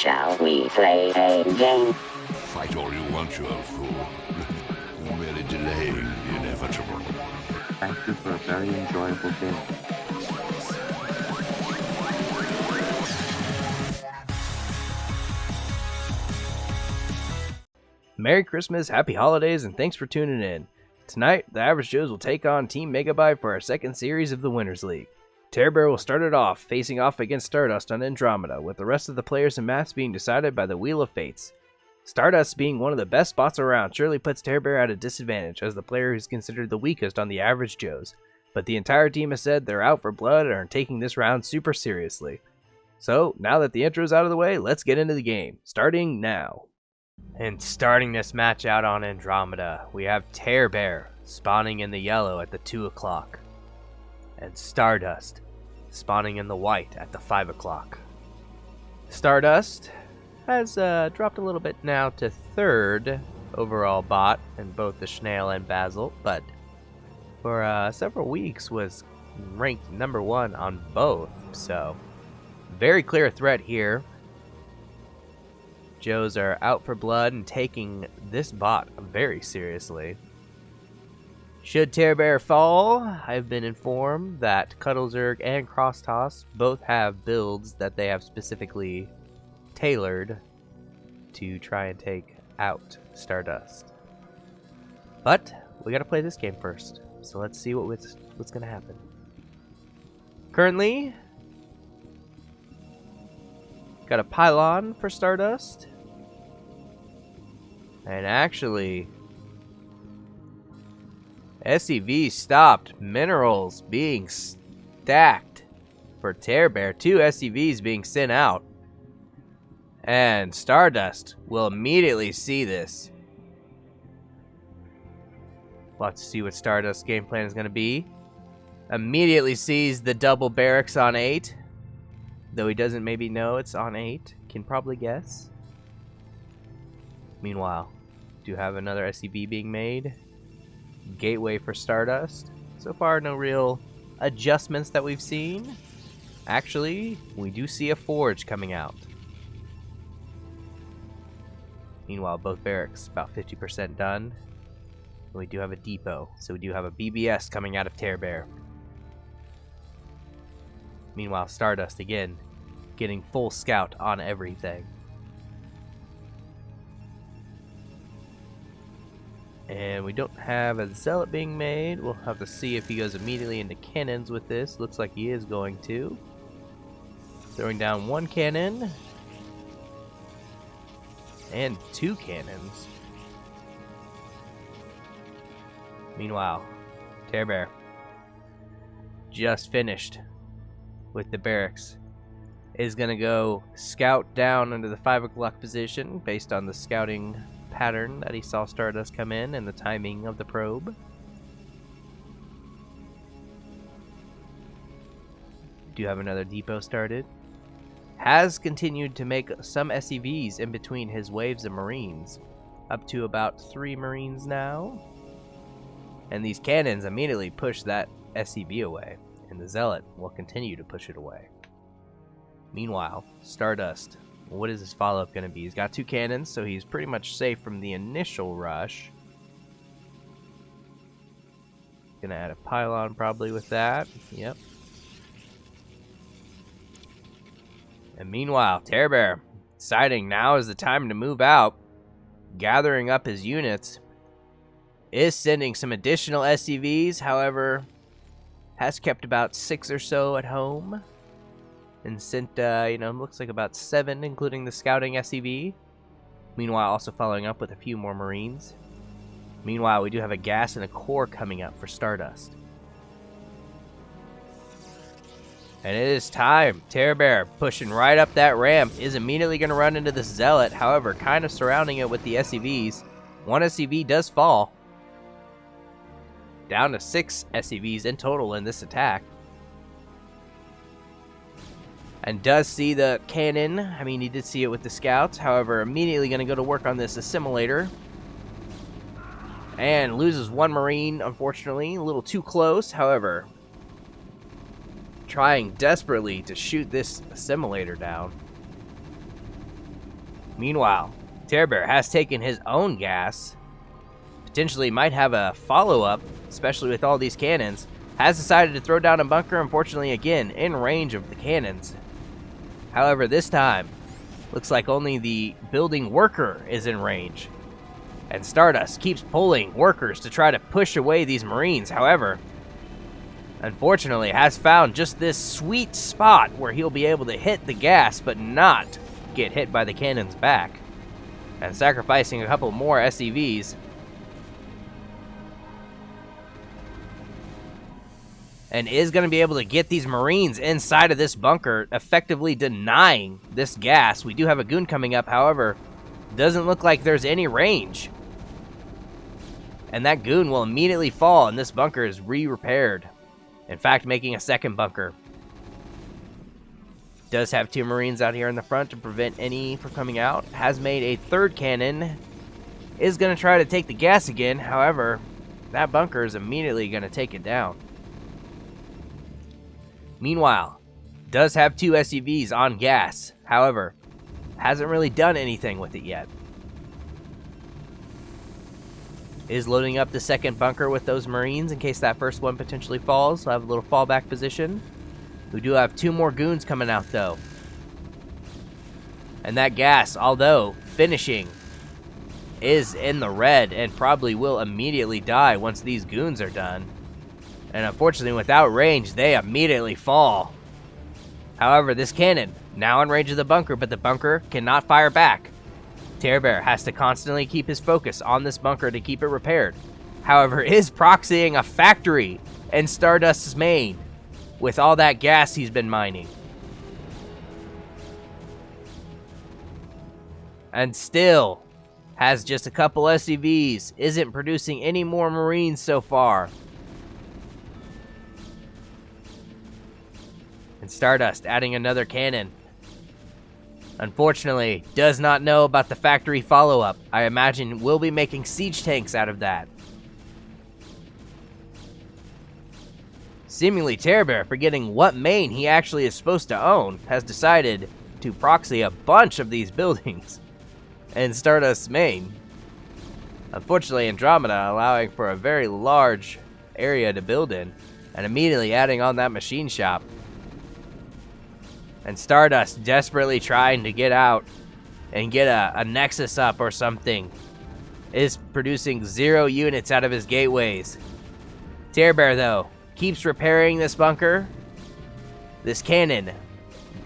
Shall we play a game? Fight all you want, you old fool. You're merely delaying the inevitable. Thank you for a very enjoyable game. Merry Christmas, Happy Holidays, and thanks for tuning in. Tonight, the Average Joes will take on Team Megabyte for our second series of the Winners League. Terrorbear will start it off, facing off against Stardust on Andromeda, with the rest of the players and maps being decided by the Wheel of Fates. Stardust, being one of the best spots around, surely puts Terrorbear at a disadvantage as the player who's considered the weakest on the Average Joes, but the entire team has said they're out for blood and are taking this round super seriously. So, now that the intro's out of the way, let's get into the game, starting now. And starting this match out on Andromeda, we have Terrorbear spawning in the yellow at the 2 o'clock, and Stardust spawning in the white at the 5 o'clock. Stardust has dropped a little bit now to 3rd overall bot in both the Schnail and Basil, but for several weeks was ranked number 1 on both, so very clear threat here. Joes are out for blood and taking this bot very seriously. Should Terrorbear fall, I've been informed that Cuddlezerg and Crosstoss both have builds that they have specifically tailored to try and take out Stardust. But we gotta play this game first, so let's see what's gonna happen. Currently, got a pylon for Stardust. And actually, SCV stopped minerals being stacked for Terrorbear. 2 SCVs being sent out. And Stardust will immediately see this. We'll have to see what Stardust's game plan is going to be. Immediately sees the double barracks on 8. Though he doesn't maybe know it's on 8. Can probably guess. Meanwhile, do have another SCV being made. Gateway for Stardust. So far, no real adjustments that we've seen. Actually, we do see a forge coming out. Meanwhile, both barracks about 50% done. We do have a depot, so we do have a BBS coming out of Terrorbear. Meanwhile, Stardust again getting full scout on everything. And we don't have a zealot being made. We'll have to see if he goes immediately into cannons with this. Looks like he is going to. Throwing down 1 cannon. And 2 cannons. Meanwhile, Terrorbear just finished with the barracks. Is going to go scout down into the 5 o'clock position based on the scouting pattern that he saw Stardust come in and the timing of the probe. Do have another depot started. Has continued to make some SCVs in between his waves of Marines. Up to about 3 Marines now. And these cannons immediately push that SCV away. And the Zealot will continue to push it away. Meanwhile, Stardust, what is his follow-up going to be? He's got 2 cannons, so he's pretty much safe from the initial rush. Gonna add a pylon probably with that. Yep. And meanwhile, Terrorbear deciding now is the time to move out. Gathering up his units. Is sending some additional SCVs, however, has kept about 6 or so at home. And sent, looks like about 7, including the scouting SCV. Meanwhile, also following up with a few more Marines. Meanwhile, we do have a gas and a core coming up for Stardust. And it is time. Terrorbear pushing right up that ramp. Is immediately going to run into the Zealot. However, kind of surrounding it with the SCVs. 1 SCV does fall. Down to 6 SCVs in total in this attack. And does see the cannon. I mean, he did see it with the scouts. However, immediately going to go to work on this assimilator. And loses 1 Marine, unfortunately. A little too close. However, trying desperately to shoot this assimilator down. Meanwhile, Terror Bear has taken his own gas, potentially might have a follow-up, especially with all these cannons, has decided to throw down a bunker, unfortunately again, in range of the cannons. However, this time, looks like only the building worker is in range. And Stardust keeps pulling workers to try to push away these Marines. However, unfortunately, has found just this sweet spot where he'll be able to hit the gas, but not get hit by the cannons back. And sacrificing a couple more SCVs. And is going to be able to get these Marines inside of this bunker, effectively denying this gas. We do have a goon coming up, however, doesn't look like there's any range. And that goon will immediately fall, and this bunker is re-repaired. In fact, making a second bunker. Does have 2 Marines out here in the front to prevent any from coming out. Has made a third cannon. Is going to try to take the gas again, however, that bunker is immediately going to take it down. Meanwhile, does have 2 SUVs on gas. However, hasn't really done anything with it yet. Is loading up the second bunker with those Marines in case that first one potentially falls. We'll have a little fallback position. We do have 2 more goons coming out though. And that gas, although finishing, is in the red and probably will immediately die once these goons are done. And unfortunately, without range, they immediately fall. However, this cannon, now in range of the bunker, but the bunker cannot fire back. Terror Bear has to constantly keep his focus on this bunker to keep it repaired. However, is proxying a factory in Stardust's main with all that gas he's been mining. And still has just a couple SCVs, isn't producing any more Marines so far. And Stardust adding another cannon. Unfortunately, does not know about the factory follow-up. I imagine we'll be making siege tanks out of that. Seemingly Terror Bear, forgetting what main he actually is supposed to own, has decided to proxy a bunch of these buildings in Stardust's main. Unfortunately, Andromeda allowing for a very large area to build in, and immediately adding on that machine shop. And Stardust desperately trying to get out and get a Nexus up or something. Is producing 0 units out of his gateways. Terror Bear, though, keeps repairing this bunker. This cannon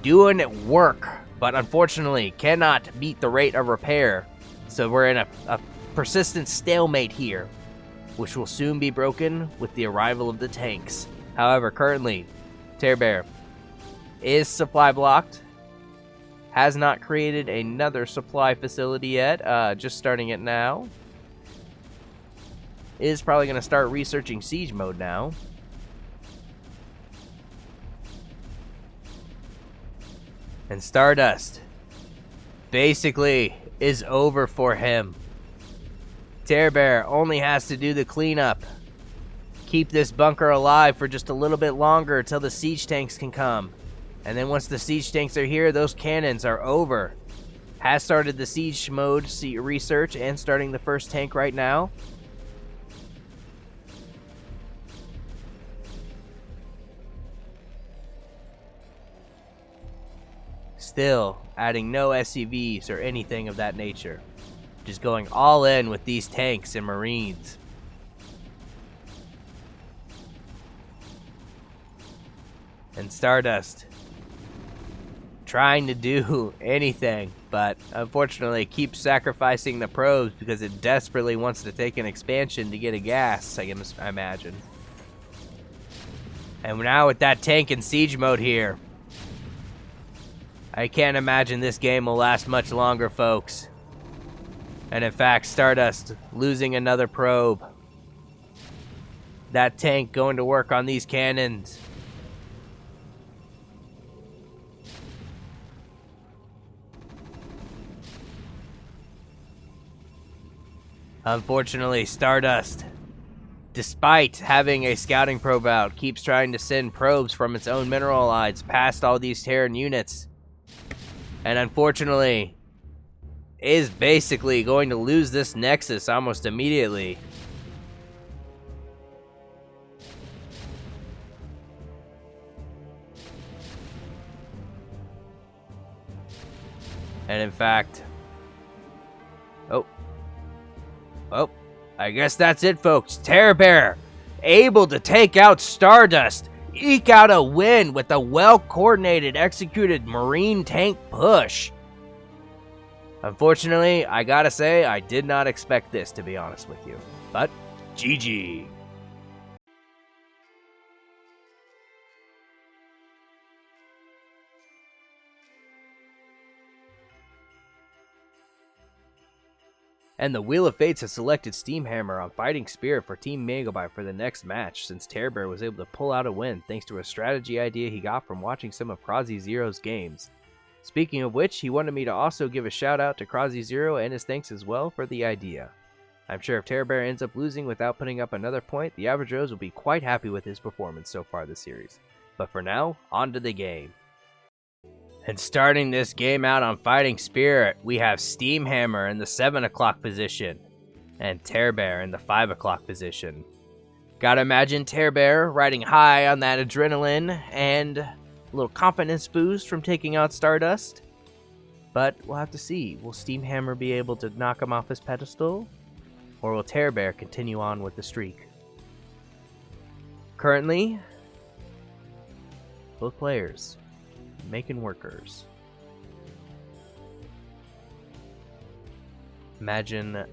doing work, but unfortunately cannot beat the rate of repair. So we're in a persistent stalemate here, which will soon be broken with the arrival of the tanks. However, currently, Terror Bear is supply blocked. Has not created another supply facility yet. Just starting it now. Is probably going to start researching siege mode now. And Stardust basically is over for him. Terror Bear only has to do the cleanup. Keep this bunker alive for just a little bit longer until the siege tanks can come. And then once the siege tanks are here, those cannons are over. Has started the siege mode research and starting the first tank right now. Still adding no SCVs or anything of that nature. Just going all in with these tanks and Marines. And Stardust trying to do anything, but unfortunately keeps sacrificing the probes because it desperately wants to take an expansion to get a gas, I imagine. And now with that tank in siege mode here, I can't imagine this game will last much longer, folks. And in fact, Stardust losing another probe. That tank going to work on these cannons. Unfortunately, Stardust, despite having a scouting probe out, keeps trying to send probes from its own mineralites past all these Terran units. And unfortunately, is basically going to lose this Nexus almost immediately. And in fact, I guess that's it, folks. Terror Bear able to take out Stardust, eke out a win with a well-coordinated, executed Marine tank push. Unfortunately, I gotta say, I did not expect this, to be honest with you. But, GG. And the Wheel of Fates has selected Steamhammer on Fighting Spirit for Team Megabyte for the next match, since Terror Bear was able to pull out a win thanks to a strategy idea he got from watching some of Krazy Zero's games. Speaking of which, he wanted me to also give a shout out to Krazy Zero and his thanks as well for the idea. I'm sure if Terror Bear ends up losing without putting up another point, the Average Joes will be quite happy with his performance so far this series. But for now, on to the game. And starting this game out on Fighting Spirit, we have Steamhammer in the 7 o'clock position, and Terror Bear in the 5 o'clock position. Gotta imagine Terror Bear riding high on that adrenaline and a little confidence boost from taking out Stardust. But we'll have to see. Will Steamhammer be able to knock him off his pedestal? Or will Terror Bear continue on with the streak? Currently, both players making workers. Imagine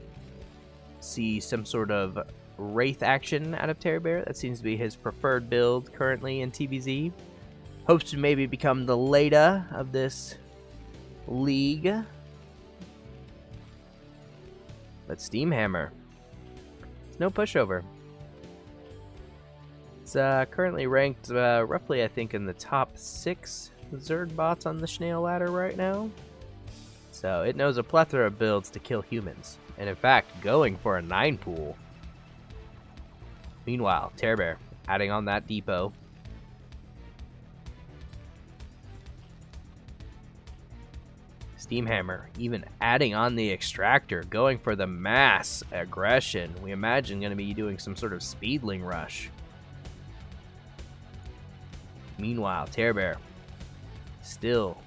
see some sort of Wraith action out of Terror Bear. That seems to be his preferred build currently in TBZ. Hopes to maybe become the Leda of this league. But Steamhammer, it's no pushover. It's currently ranked roughly, I think, in the top 6 Zerg bots on the Snail ladder right now. So it knows a plethora of builds to kill humans, and in fact going for a 9 pool. Meanwhile, Terror Bear adding on that depot. Steamhammer even adding on the extractor, going for the mass aggression. We imagine going to be doing some sort of speedling rush. Meanwhile, Terror Bear still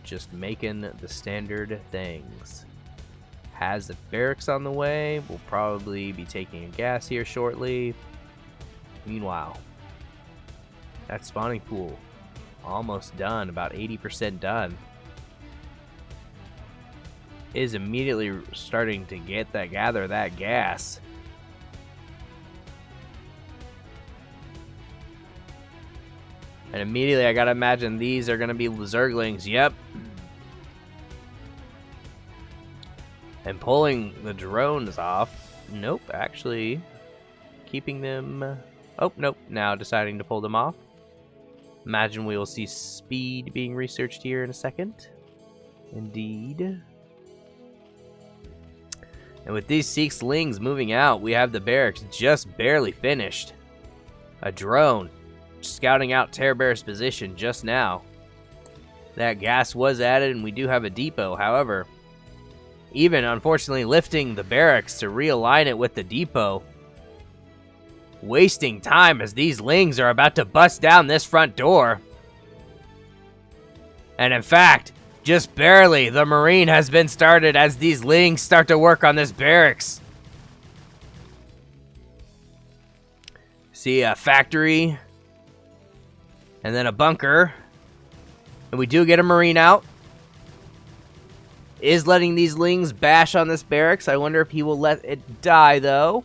just making the standard things. Has the barracks on the way. We'll probably be taking a gas here shortly. Meanwhile, that spawning pool almost done, about 80% done. Is immediately starting to gather that gas. And immediately I gotta imagine these are gonna be Zerglings. Yep. And pulling the drones off. Nope, actually keeping them. Oh, nope, now deciding to pull them off. Imagine we will see speed being researched here in a second. Indeed. And with these 6 Lings moving out, we have the barracks just barely finished. A drone scouting out Terror Bear's position just now. That gas was added and we do have a depot. However, even unfortunately lifting the barracks to realign it with the depot, wasting time as these Lings are about to bust down this front door. And in fact, just barely, the Marine has been started as these Lings start to work on this barracks. See a factory, and then a bunker, and we do get a Marine out. Is letting these Lings bash on this barracks. I wonder if he will let it die, though.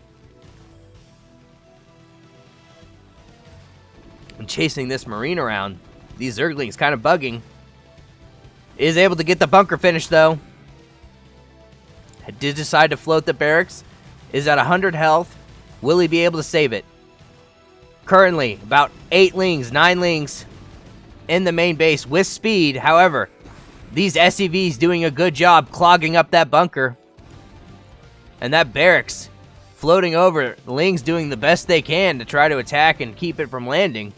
And chasing this Marine around. These Zerglings kind of bugging. Is able to get the bunker finished, though. Did decide to float the barracks. Is at 100 health. Will he be able to save it? Currently, about 8 Lings, 9 Lings in the main base with speed. However, these SCVs doing a good job clogging up that bunker. And that barracks floating over. The Lings doing the best they can to try to attack and keep it from landing.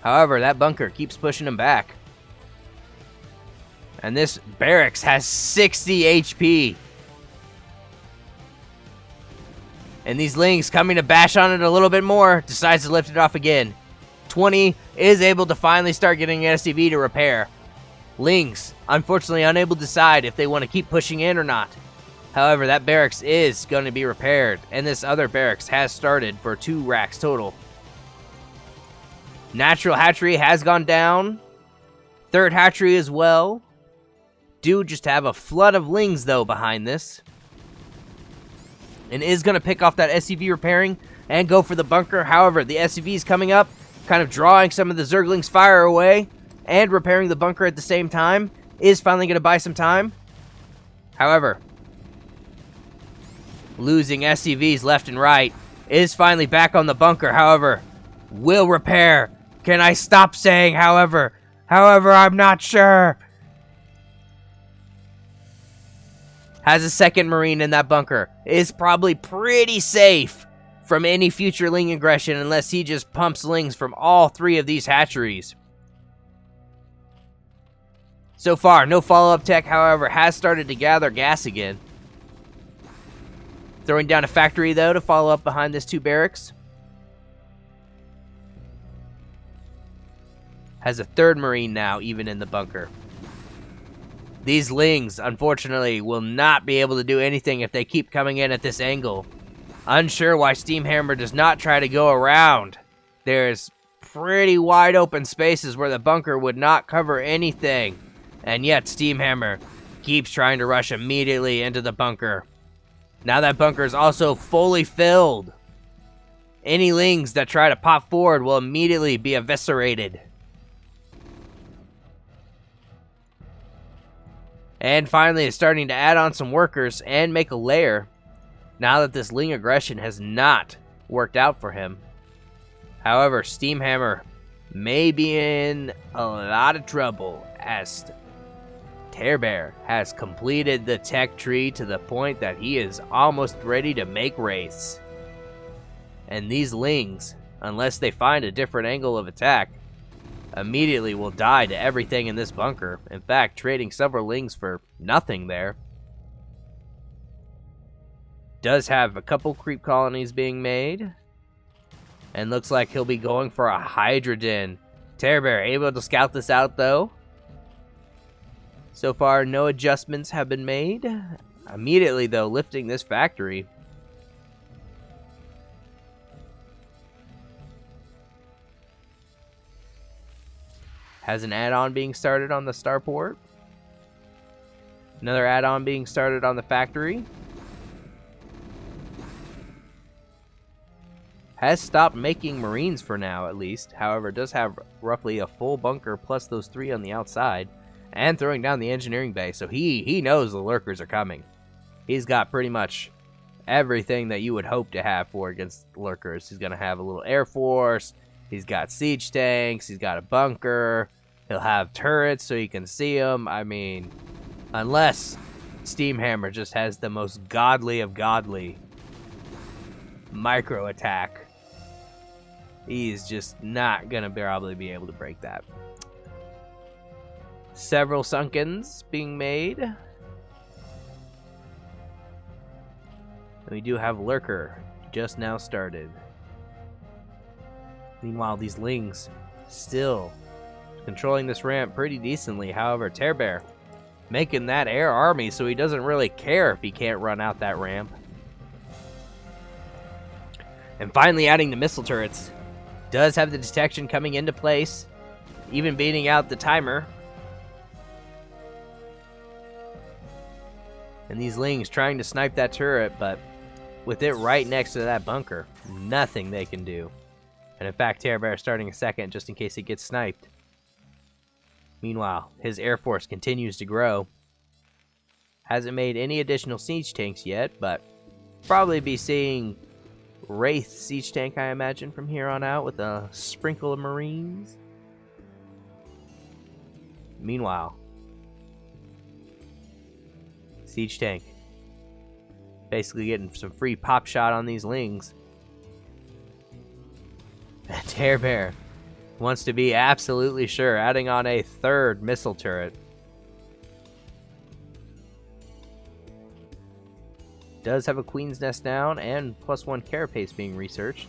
However, that bunker keeps pushing them back. And this barracks has 60 HP. And these Lings coming to bash on it a little bit more, decides to lift it off again. 20 is able to finally start getting an SCV to repair. Lings, unfortunately unable to decide if they want to keep pushing in or not. However, that barracks is going to be repaired, and this other barracks has started for 2 racks total. Natural hatchery has gone down. Third hatchery as well. Do just have a flood of Lings, though, behind this. And is going to pick off that SCV repairing and go for the bunker. However, the SCV is coming up, kind of drawing some of the Zerglings' fire away and repairing the bunker at the same time. Is finally going to buy some time. However, losing SCVs left and right. Is finally back on the bunker. However, will repair. Can I stop saying however? However, I'm not sure. Has a second Marine in that bunker. Is probably pretty safe from any future Ling aggression unless he just pumps Lings from all 3 of these hatcheries. So far, no follow-up tech, however, has started to gather gas again. Throwing down a factory, though, to follow up behind this 2 barracks. Has a third Marine now, even in the bunker. These Lings, unfortunately, will not be able to do anything if they keep coming in at this angle. Unsure why Steamhammer does not try to go around. There's pretty wide open spaces where the bunker would not cover anything. And yet Steamhammer keeps trying to rush immediately into the bunker. Now that bunker is also fully filled. Any Lings that try to pop forward will immediately be eviscerated. And finally, it's starting to add on some workers and make a lair. Now that this Ling aggression has not worked out for him. However, Steamhammer may be in a lot of trouble as Tearbear has completed the tech tree to the point that he is almost ready to make wraiths. And these Lings, unless they find a different angle of attack, immediately will die to everything in this bunker. In fact, trading several Lings for nothing there. Does have a couple creep colonies being made. And looks like he'll be going for a Hydra Den. Tearbear able to scout this out, though. So far, no adjustments have been made. Immediately, though, lifting this factory. Has an add-on being started on the starport. Another add-on being started on the factory. Has stopped making Marines for now, at least. However, does have roughly a full bunker plus those 3 on the outside. And throwing down the engineering bay. So he knows the lurkers are coming. He's got pretty much everything that you would hope to have for against lurkers. He's going to have a little air force. He's got siege tanks. He's got a bunker. He'll have turrets so you can see them. I mean, unless Steamhammer just has the most godly of godly micro attack, he's just not going to probably be able to break that. Several Sunkens being made. And we do have Lurker just now started. Meanwhile, these Lings still controlling this ramp pretty decently. However, Tearbear making that air army so he doesn't really care if he can't run out that ramp. And finally adding the missile turrets. Does have the detection coming into place, even beating out the timer. And these Lings trying to snipe that turret, but with it right next to that bunker, nothing they can do. And in fact, Tearbear starting a second just in case it gets sniped. Meanwhile, his air force continues to grow. Hasn't made any additional siege tanks yet, but probably be seeing Wraith siege tank, I imagine, from here on out with a sprinkle of Marines. Meanwhile, siege tank basically getting some free pop shot on these Lings. And Tearbear wants to be absolutely sure, adding on a third missile turret. Does have a Queen's Nest down and +1 carapace being researched.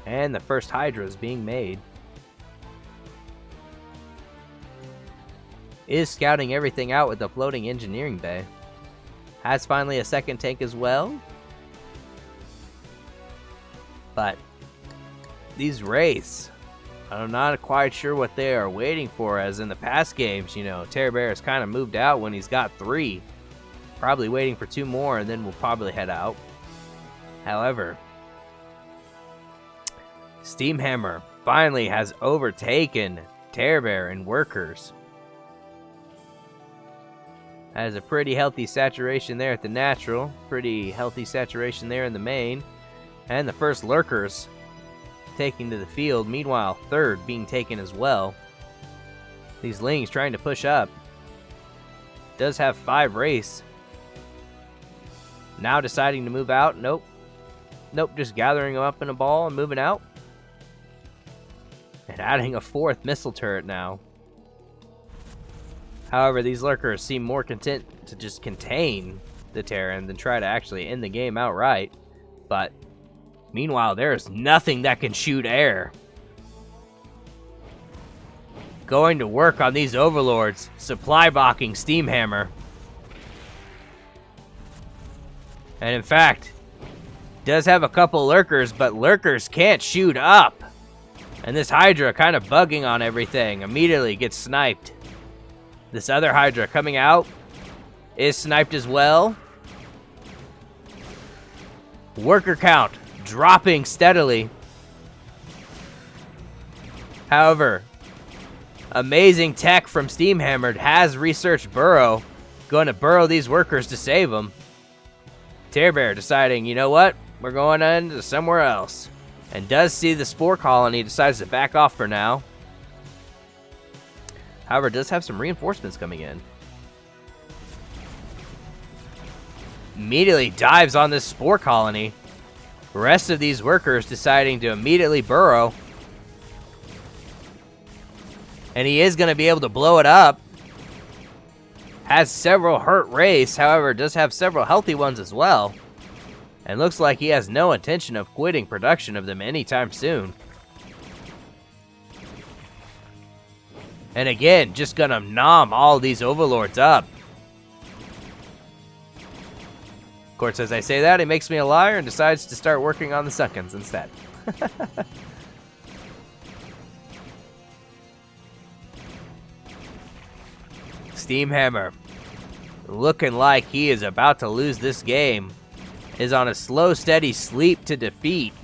And the first Hydra is being made. Is scouting everything out with the floating engineering bay. Has finally a second tank as well. But these Wraiths, I'm not quite sure what they are waiting for, as in the past games, you know, Terror Bear has kind of moved out when he's got 3. Probably waiting for 2 more, and then we'll probably head out. However, Steamhammer finally has overtaken Terror Bear in workers. Has a pretty healthy saturation there at the natural. Pretty healthy saturation there in the main. And the first lurkers taking to the field. Meanwhile, third being taken as well. These Lings trying to push up. Does have 5 race. Now deciding to move out. Nope. Nope, just gathering them up in a ball and moving out. And adding a 4th missile turret now. However, these lurkers seem more content to just contain the Terran than try to actually end the game outright. But meanwhile, there's nothing that can shoot air. Going to work on these overlords, supply blocking Steamhammer. And in fact, does have a couple lurkers, but lurkers can't shoot up. And this Hydra kind of bugging on everything, immediately gets sniped. This other Hydra coming out is sniped as well. Worker count dropping steadily. However, amazing tech from Steamhammer has researched burrow. Going to burrow these workers to save them. Terror Bear deciding, you know what? We're going into somewhere else. And does see the Spore Colony, decides to back off for now. However, does have some reinforcements coming in. Immediately dives on this Spore Colony. Rest of these workers deciding to immediately burrow. And he is going to be able to blow it up. Has several hurt Wraiths, however, does have several healthy ones as well. And looks like he has no intention of quitting production of them anytime soon. And again, just gonna nom all these overlords up. Of course, as I say that, it makes me a liar and decides to start working on the Sunkens instead. Steamhammer, looking like he is about to lose this game, is on a slow, steady sleep to defeat.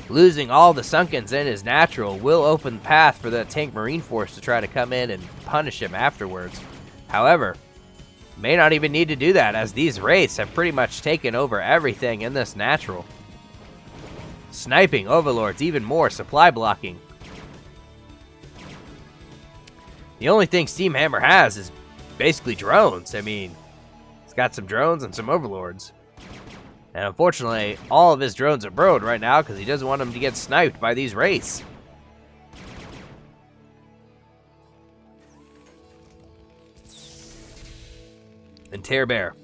Losing all the Sunkens in his natural will open the path for the tank marine force to try to come in and punish him afterwards. However, may not even need to do that, as these Wraiths have pretty much taken over everything in this natural. Sniping overlords even more, supply blocking. The only thing Steamhammer has is basically drones. I mean, he's got some drones and some overlords. And unfortunately, all of his drones are burrowed right now because he doesn't want them to get sniped by these Wraiths. And Terror Bear,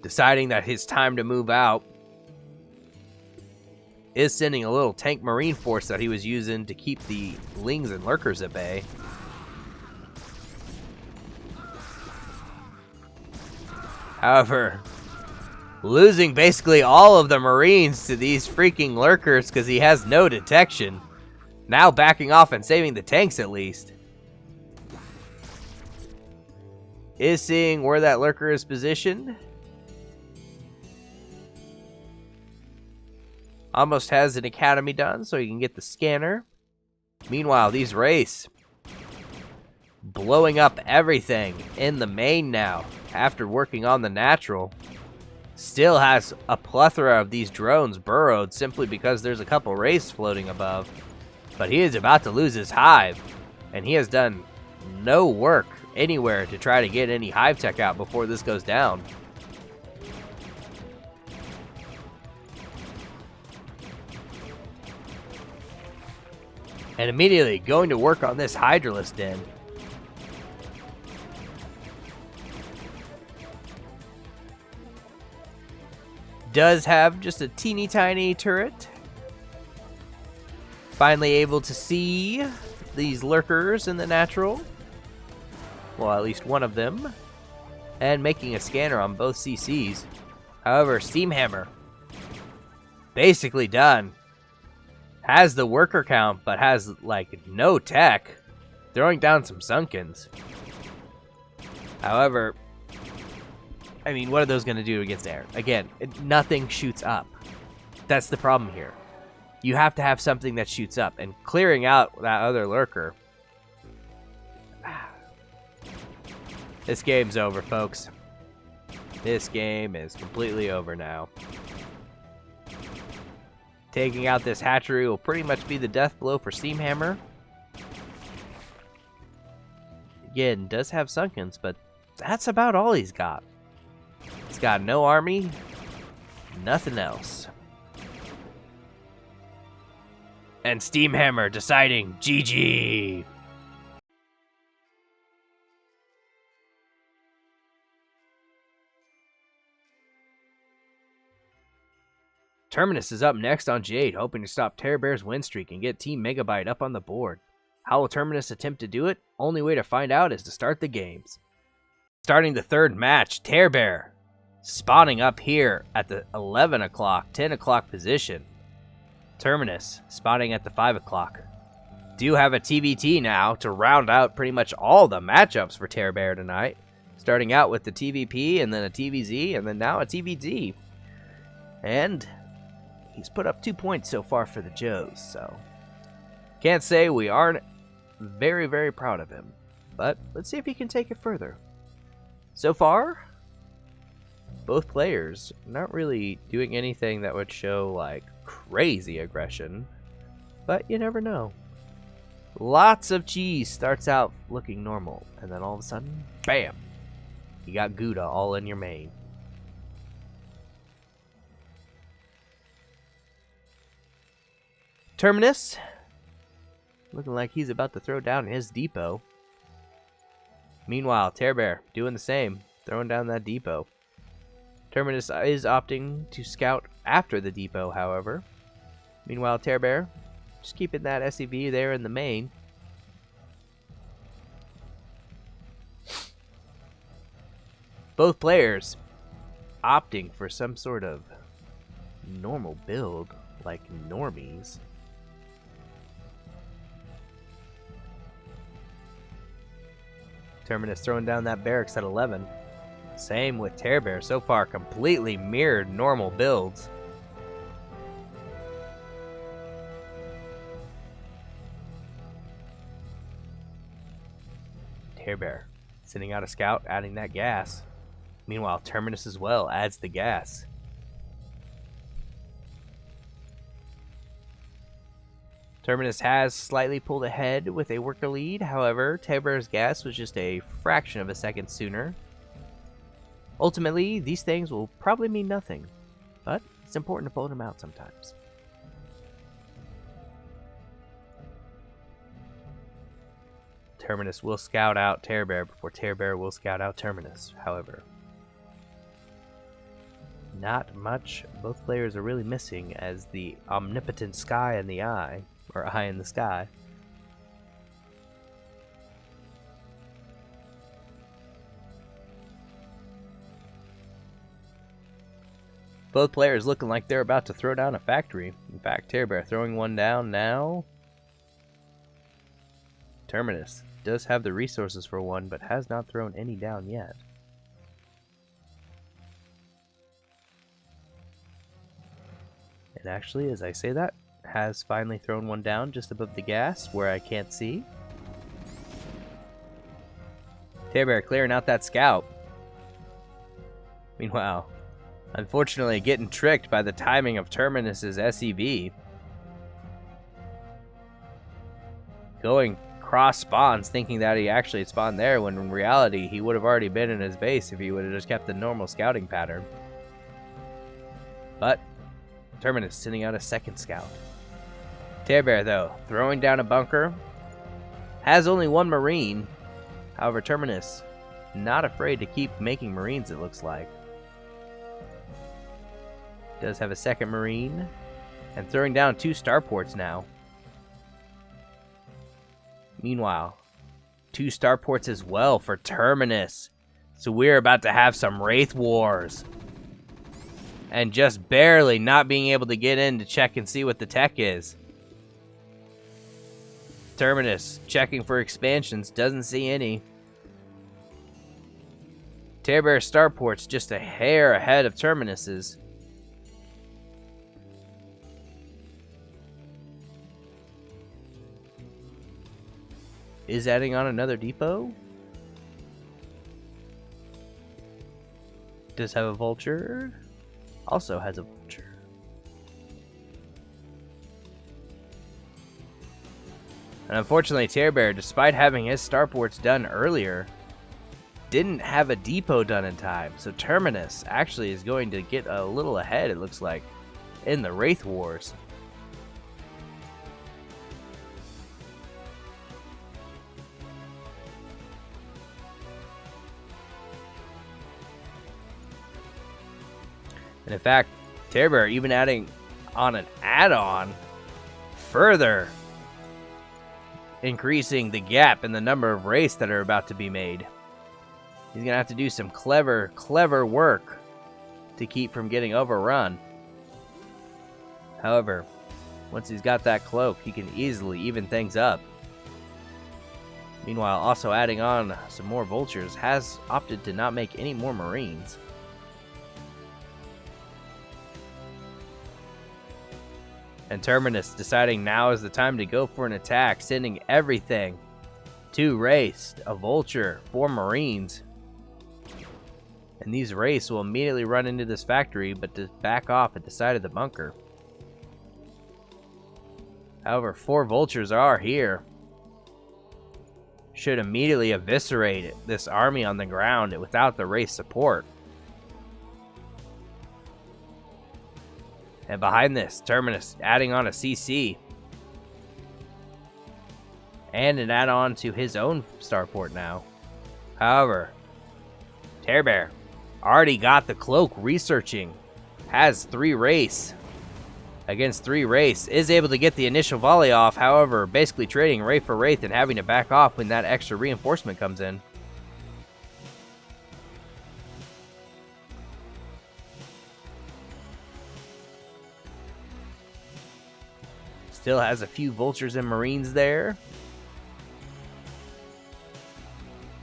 deciding that it's time to move out, is sending a little tank marine force that he was using to keep the Lings and Lurkers at bay. However, losing basically all of the Marines to these freaking Lurkers because he has no detection. Now backing off and saving the tanks at least. Is seeing where that Lurker is positioned. Almost has an academy done so he can get the scanner. Meanwhile, these Wraiths blowing up everything in the main now after working on the natural. Still has a plethora of these drones burrowed simply because there's a couple Wraiths floating above. But he is about to lose his hive, and he has done no work anywhere to try to get any hive tech out before this goes down. And immediately going to work on this Hydralisk den. does have just a teeny tiny turret. Finally able to see these lurkers in the natural. Well, at least one of them. And making a scanner on both CCs. However, Steamhammer, basically done. Has the worker count, but has, like, no tech. Throwing down some Sunkens. However, I mean, what are those going to do against air? Again, nothing shoots up. That's the problem here. You have to have something that shoots up. And clearing out that other lurker. This game's over, folks. This game is completely over now. Taking out this hatchery will pretty much be the death blow for Steamhammer. Again, does have Sunkens, but that's about all he's got. He's got no army, nothing else. And Steamhammer deciding GG. Terminus is up next on Jade, hoping to stop Terror Bear's win streak and get Team Megabyte up on the board. How will Terminus attempt to do it? Only way to find out is to start the games. Starting the third match, Terror Bear spawning up here at the 11 o'clock, 10 o'clock position. Terminus spawning at the 5 o'clock. Do have a TVT now to round out pretty much all the matchups for Terror Bear tonight. Starting out with the TVP and then a TVZ and then now a TVD. And he's put up 2 points so far for the Joes, so can't say we aren't very, very proud of him. But let's see if he can take it further. So far, both players not really doing anything that would show like crazy aggression, but you never know. Lots of cheese starts out looking normal, and then all of a sudden, bam! You got Gouda all in your main. Terminus, looking like he's about to throw down his depot. Meanwhile, Terror Bear doing the same, throwing down that depot. Terminus is opting to scout after the depot, however. Meanwhile, Terror Bear just keeping that SCV there in the main. Both players opting for some sort of normal build, like normies. Terminus throwing down that barracks at 11. Same with Terror Bear. So far, completely mirrored normal builds. Terror Bear sending out a scout, adding that gas. Meanwhile, Terminus as well adds the gas. Terminus has slightly pulled ahead with a worker lead. However, Terror Bear's gas was just a fraction of a second sooner. Ultimately, these things will probably mean nothing, but it's important to pull them out sometimes. Terminus will scout out Terror Bear before Terror Bear will scout out Terminus, however. Not much both players are really missing as the omnipotent sky in the eye, or eye in the sky. Both players looking like they're about to throw down a factory. In fact, Terror Bear throwing one down now. Terminus does have the resources for one, but has not thrown any down yet. And actually, as I say that, has finally thrown one down just above the gas where I can't see. Terror Bear clearing out that scout. Meanwhile, unfortunately getting tricked by the timing of Terminus's SEV. Going cross spawns thinking that he actually had spawned there when in reality he would have already been in his base if he would have just kept the normal scouting pattern. But Terminus sending out a second scout. Terror Bear though throwing down a bunker. Has only one marine. However, Terminus not afraid to keep making marines, it looks like. Does have a second Marine. And throwing down 2 starports now. Meanwhile, 2 starports as well for Terminus. So we're about to have some Wraith Wars. And just barely not being able to get in to check and see what the tech is. Terminus checking for expansions, doesn't see any. Terrorbear starport's just a hair ahead of Terminus's. Is adding on another depot? Does have a vulture. Also has a vulture. And unfortunately, Terrorbear, despite having his starports done earlier, didn't have a depot done in time. So Terminus actually is going to get a little ahead, it looks like, in the Wraith Wars. And in fact, Terrorbear even adding on an add-on, further increasing the gap in the number of wraiths that are about to be made. He's going to have to do some clever work to keep from getting overrun. However, once he's got that cloak, he can easily even things up. Meanwhile, also adding on some more vultures, has opted to not make any more Marines. And Terminus deciding now is the time to go for an attack, sending everything. 2 wraiths, a vulture, 4 Marines. And these wraiths will immediately run into this factory, but to back off at the side of the bunker. However, 4 vultures are here. Should immediately eviscerate this army on the ground without the wraith support. And behind this, Terminus adding on a CC. And an add-on to his own starport now. However, Terrorbear already got the cloak researching. Has 3 wraiths. Against 3 wraiths. Is able to get the initial volley off. However, basically trading wraith for wraith and having to back off when that extra reinforcement comes in. Still has a few vultures and marines there.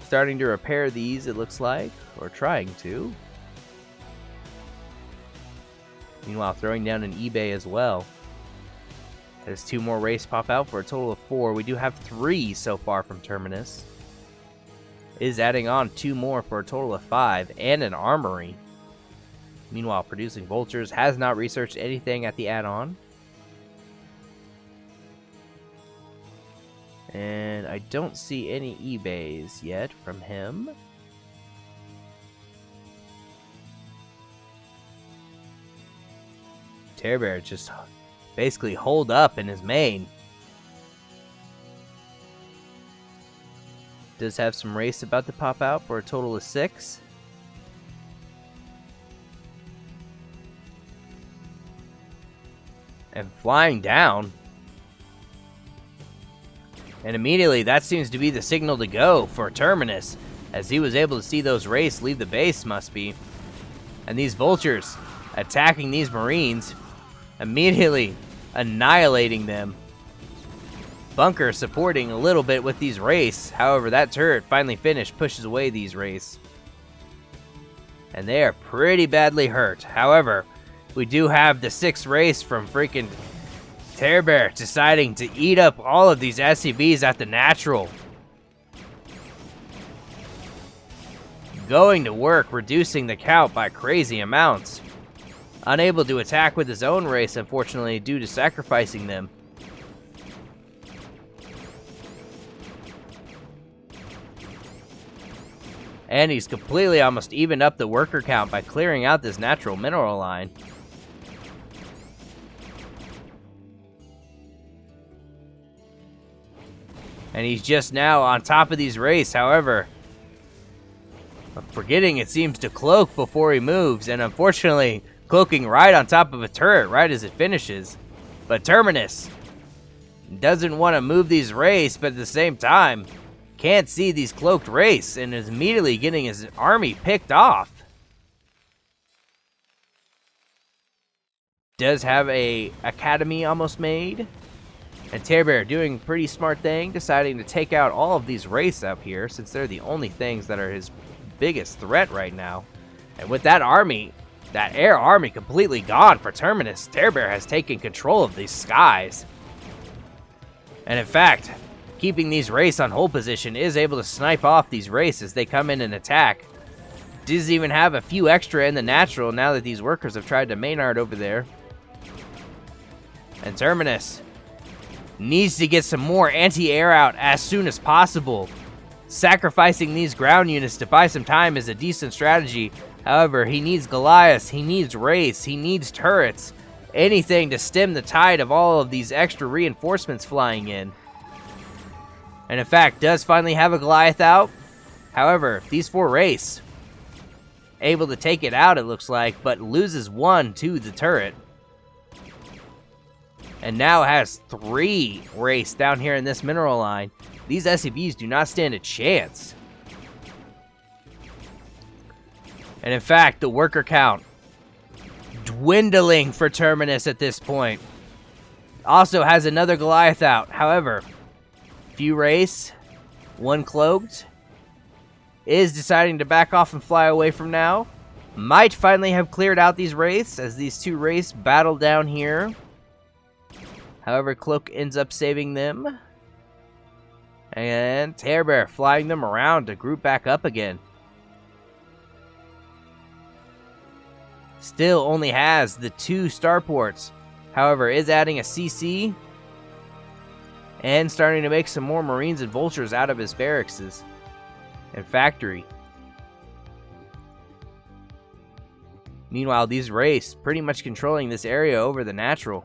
Starting to repair these, it looks like. Or trying to. Meanwhile, throwing down an eBay as well. Has 2 more wraiths pop out for a total of 4. We do have 3 so far from Terminus. Is adding on 2 more for a total of 5. And an armory. Meanwhile, producing vultures. Has not researched anything at the add-on. And I don't see any eBays yet from him. Terrorbear just basically holed up in his main. Does have some race about to pop out for a total of 6. And flying down. And immediately, that seems to be the signal to go for Terminus, as he was able to see those wraiths leave the base, must be. And these vultures attacking these marines, immediately annihilating them. Bunker supporting a little bit with these wraiths. However, that turret finally finished, pushes away these wraiths. And they are pretty badly hurt. However, we do have the 6 wraiths from freaking Terrorbear deciding to eat up all of these SCVs at the natural. Going to work, reducing the count by crazy amounts. Unable to attack with his own race, unfortunately, due to sacrificing them. And he's completely almost evened up the worker count by clearing out this natural mineral line. And he's just now on top of these wraiths, however, forgetting it seems to cloak before he moves, and unfortunately, cloaking right on top of a turret right as it finishes. But Terminus doesn't want to move these wraiths, but at the same time, can't see these cloaked wraiths and is immediately getting his army picked off. Does have a academy almost made. And Terrorbear doing a pretty smart thing, deciding to take out all of these wraiths up here, since they're the only things that are his biggest threat right now. And with that army, that air army completely gone for Terminus, Terrorbear has taken control of these skies. And in fact, keeping these wraiths on hold position is able to snipe off these wraiths as they come in and attack. Does even have a few extra in the natural now that these workers have tried to Maynard over there. And Terminus needs to get some more anti-air out as soon as possible. Sacrificing these ground units to buy some time is a decent strategy. However, he needs Goliaths, he needs wraiths, he needs turrets. Anything to stem the tide of all of these extra reinforcements flying in. And in fact, does finally have a Goliath out. However, these 4 wraiths able to take it out, it looks like, but loses 1 to the turret. And now has 3 wraiths down here in this mineral line. These SCVs do not stand a chance. And in fact, the worker count dwindling for Terminus at this point. Also has another Goliath out. However, few wraiths, 1 cloaked. Is deciding to back off and fly away from now. Might finally have cleared out these wraiths as these 2 wraiths battle down here. However, Cloak ends up saving them. And Terrorbear flying them around to group back up again. Still only has the 2 starports. However, is adding a CC. And starting to make some more Marines and Vultures out of his barracks and factory. Meanwhile, these wraiths pretty much controlling this area over the natural.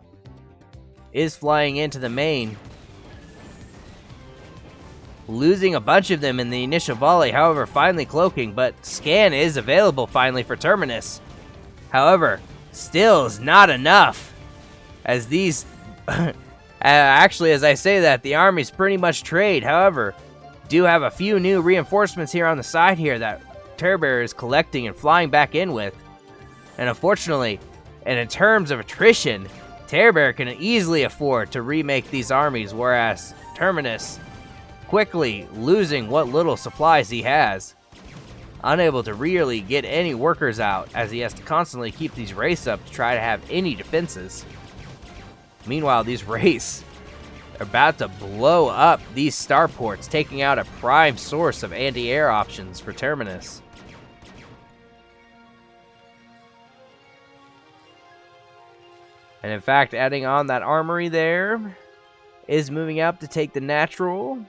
Is flying into the main. Losing a bunch of them in the initial volley, however, finally cloaking, but scan is available finally for Terminus. However, still is not enough. As these... actually, as I say that, the army's pretty much trade. However, do have a few new reinforcements here on the side here that Terrorbear is collecting and flying back in with. And unfortunately, and in terms of attrition, Terrorbear can easily afford to remake these armies, whereas Terminus quickly losing what little supplies he has. Unable to really get any workers out, as he has to constantly keep these wraiths up to try to have any defenses. Meanwhile, these wraiths are about to blow up these starports, taking out a prime source of anti-air options for Terminus. And in fact, adding on that armory there is moving up to take the natural.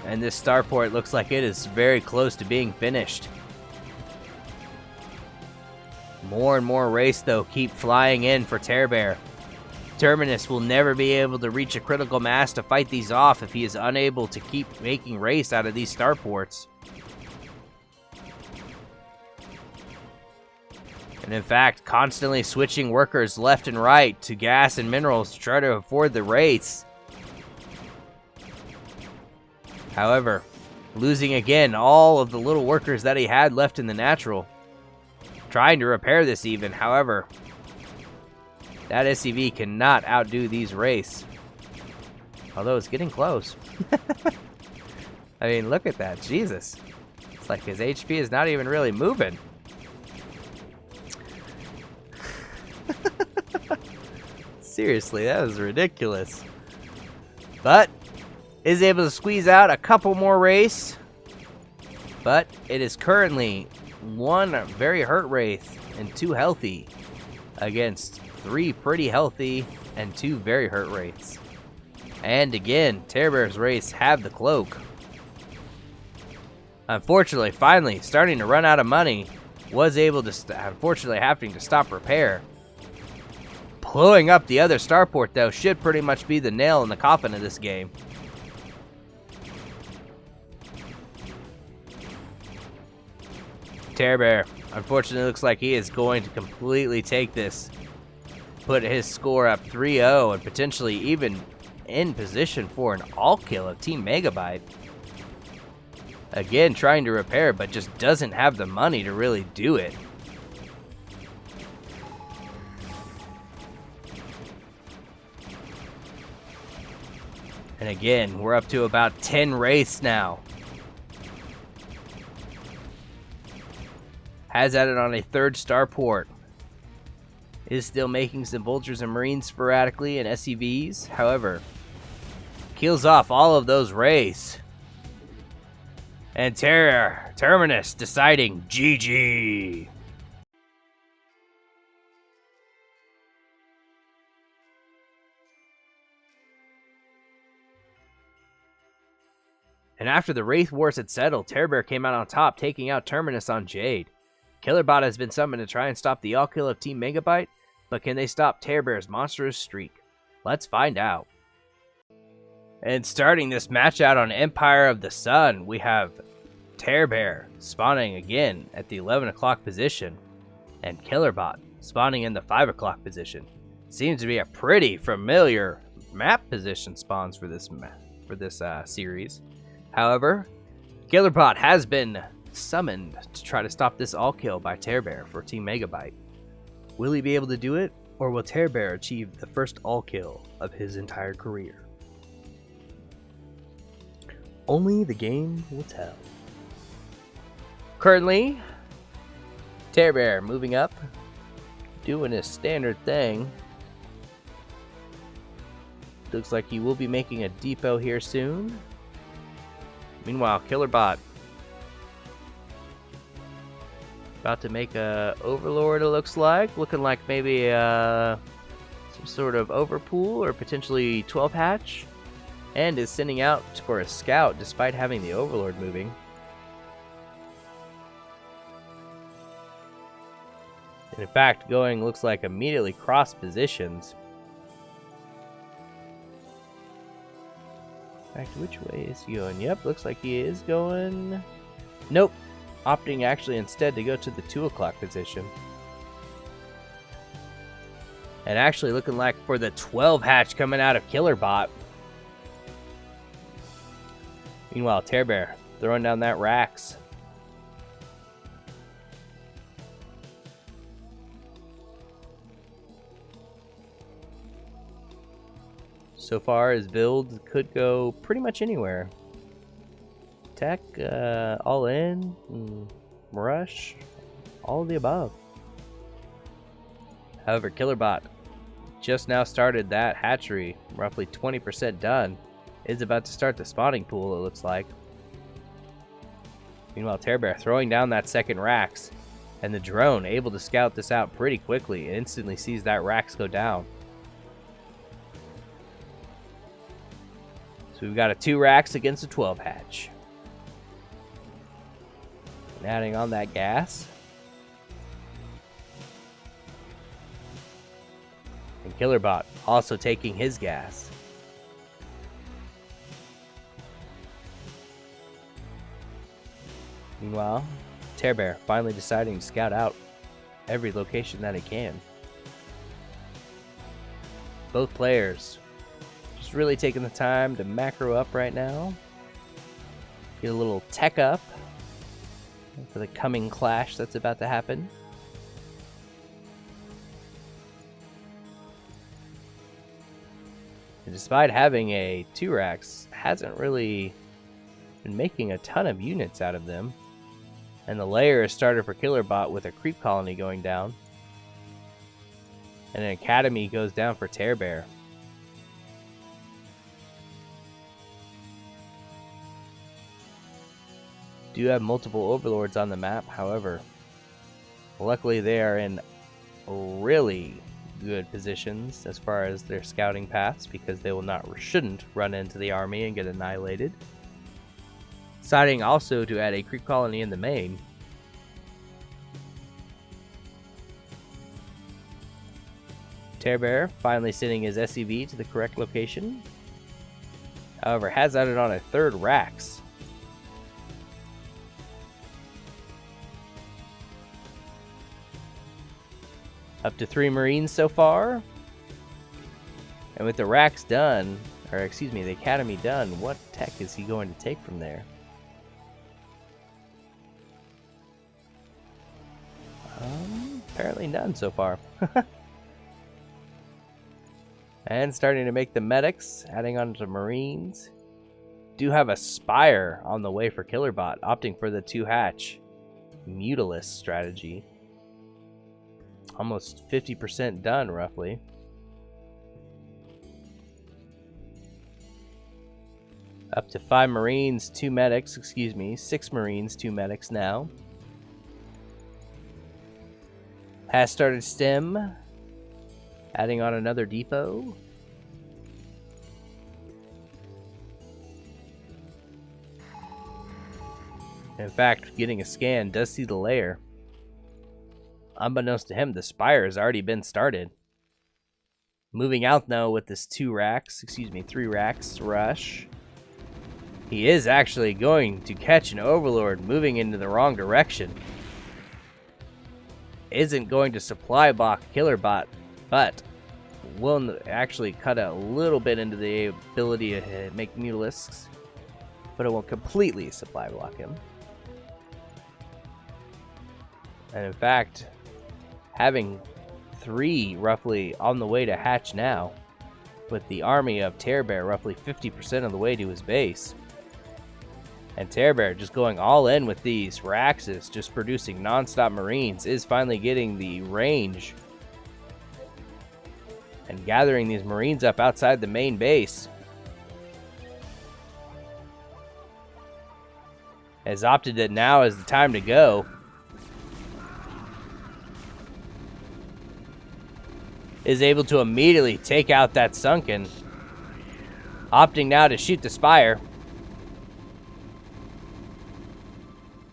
And this starport looks like it is very close to being finished. More and more wraiths, though, keep flying in for Terrorbear. Terminus will never be able to reach a critical mass to fight these off if he is unable to keep making wraiths out of these starports. And in fact, constantly switching workers left and right to gas and minerals to try to afford the wraiths. However, losing again all of the little workers that he had left in the natural. Trying to repair this even, however, that SCV cannot outdo these wraiths. Although it's getting close. I mean, look at that, Jesus. It's like his HP is not even really moving. Seriously, that was ridiculous. But is able to squeeze out a couple more wraiths. But it is currently 1 very hurt wraith and 2 healthy against 3 pretty healthy and 2 very hurt wraiths. And again, Terrorbear's wraiths have the cloak. Unfortunately, finally starting to run out of money, was able to unfortunately having to stop repair. Blowing up the other starport, though, should pretty much be the nail in the coffin of this game. Terror Bear, unfortunately, looks like he is going to completely take this. Put his score up 3-0 and potentially even in position for an all-kill of Team Megabyte. Again, trying to repair, but just doesn't have the money to really do it. And again, we're up to about 10 wraiths now. Has added on a third starport. Is still making some vultures and marines sporadically and SCVs. However, kills off all of those wraiths. And Terminus deciding GG. And after the Wraith Wars had settled, Terror Bear came out on top, taking out Terminus on Jade. Killerbot has been summoned to try and stop the all-kill of Team Megabyte, but can they stop Terror Bear's monstrous streak? Let's find out. And starting this match out on Empire of the Sun, we have Terror Bear spawning again at the 11 o'clock position, and Killerbot spawning in the 5 o'clock position. Seems to be a pretty familiar map position spawns for this series. However, Killerbot has been summoned to try to stop this all-kill by Terror Bear for Team Megabyte. Will he be able to do it, or will Terror Bear achieve the first all-kill of his entire career? Only the game will tell. Currently, Terror Bear moving up, doing his standard thing. Looks like he will be making a depot here soon. Meanwhile, Killerbot about to make a overlord, it looks like. Looking like maybe some sort of overpool or potentially 12 hatch. And is sending out for a scout despite having the overlord moving. And in fact, going looks like immediately cross positions. In fact, which way is he going? Yep, looks like he is going... Nope. Opting actually instead to go to the 2 o'clock position. And actually looking like for the 12 hatch coming out of Killerbot. Meanwhile, Terror Bear throwing down that Rax. So far, his build could go pretty much anywhere. Tech, all in, rush, all of the above. However, Killerbot just now started that hatchery, roughly 20% done. Is about to start the spawning pool, it looks like. Meanwhile, Terror Bear throwing down that second Rax, and the drone able to scout this out pretty quickly and instantly sees that Rax go down. So we've got a 2 Rax against a 12 hatch. And adding on that gas. And Killerbot also taking his gas. Meanwhile, Terror Bear finally deciding to scout out every location that he can. Both players just really taking the time to macro up right now. Get a little tech up for the coming clash that's about to happen. And despite having a 2 Rax, hasn't really been making a ton of units out of them. And the layer is started for Killerbot with a creep colony going down. And an academy goes down for Terror Bear. Do have multiple overlords on the map, however, luckily they are in really good positions as far as their scouting paths because they shouldn't run into the army and get annihilated. Deciding also to add a creep colony in the main. Terror Bear finally sending his SCV to the correct location. However, has added on a 3rd Rax. Up to 3 Marines so far. And with the racks done, or excuse me, the academy done, what tech is he going to take from there? Apparently none so far. And starting to make the medics, adding on to Marines. Do have a Spire on the way for Killerbot, opting for the 2-hatch Mutalisk strategy. Almost 50% done, roughly. Up to 5 Marines, 2 medics, 6 Marines, 2 medics now. Has started stim, adding on another depot. In fact, getting a scan does see the layer. Unbeknownst to him, the Spire has already been started. Moving out now with this 3 racks rush. He is actually going to catch an Overlord moving into the wrong direction. Isn't going to supply block Killerbot, but will actually cut a little bit into the ability to make Mutalisks, but it won't completely supply block him. And in fact, having 3 roughly on the way to hatch now, with the army of Tearbear roughly 50% of the way to his base. And Tearbear just going all in with these Raxes, just producing non-stop Marines, is finally getting the range and gathering these Marines up outside the main base. Has opted that now is the time to go. Is able to immediately take out that Sunken. Opting now to shoot the Spire.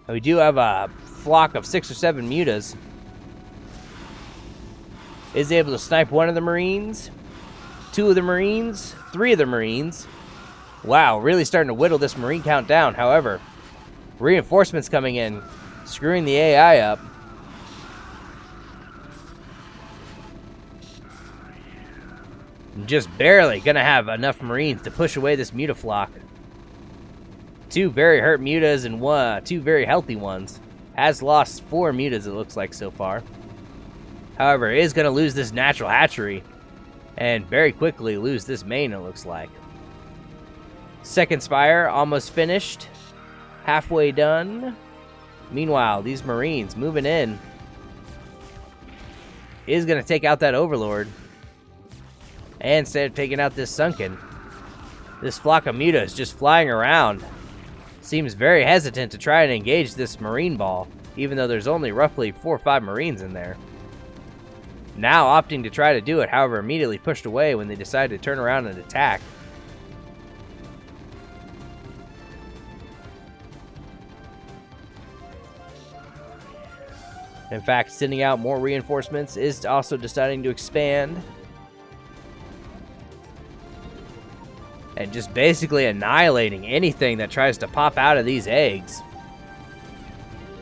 We do have a flock of 6 or 7 mutas. Is able to snipe 1 of the Marines, 2 of the Marines, 3 of the Marines. Wow, really starting to whittle this Marine count down. However, reinforcements coming in, screwing the AI up. Just barely gonna have enough Marines to push away this Mutaflock. 2 very hurt mutas and 2 very healthy ones. Has lost 4 mutas, it looks like, so far. However, is going to lose this natural hatchery. And very quickly lose this main, it looks like. Second Spire almost finished. Halfway done. Meanwhile, these Marines moving in. Is going to take out that Overlord. And instead of taking out this Sunken, this flock of mutas is just flying around. Seems very hesitant to try and engage this Marine ball, even though there's only roughly 4 or 5 Marines in there. Now opting to try to do it, however, immediately pushed away when they decide to turn around and attack. In fact, sending out more reinforcements, is also deciding to expand. And just basically annihilating anything that tries to pop out of these eggs.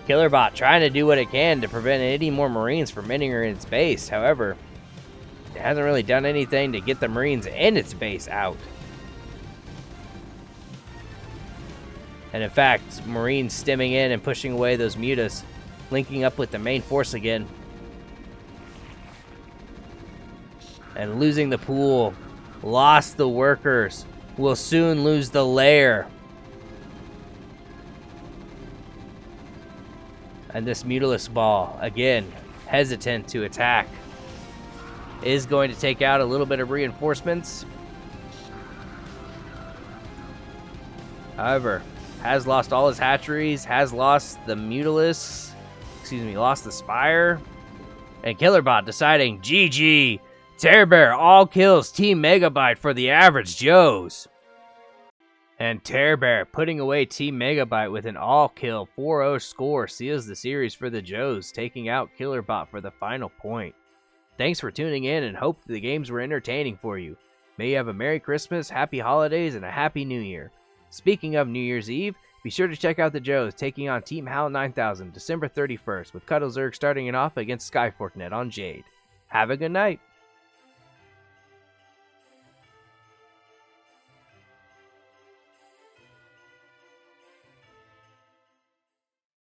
Killerbot trying to do what it can to prevent any more Marines from entering its base. However, it hasn't really done anything to get the Marines in its base out. And in fact, Marines stemming in and pushing away those mutas, linking up with the main force again. And losing the pool. Lost the workers. Will soon lose the lair. And this Mutalisk ball, again, hesitant to attack. Is going to take out a little bit of reinforcements. However, has lost all his hatcheries, has lost the Mutalisks, lost the Spire. And Killerbot deciding, GG, Tearbear all kills Team Megabyte for the average Joes. And Tearbear putting away Team Megabyte with an all-kill 4-0 score seals the series for the Joes, taking out Killerbot for the final point. Thanks for tuning in and hope the games were entertaining for you. May you have a Merry Christmas, Happy Holidays, and a Happy New Year. Speaking of New Year's Eve, be sure to check out the Joes taking on Team HAL 9000 December 31st with Cuddlezerg starting it off against Skyforknet on Jade. Have a good night.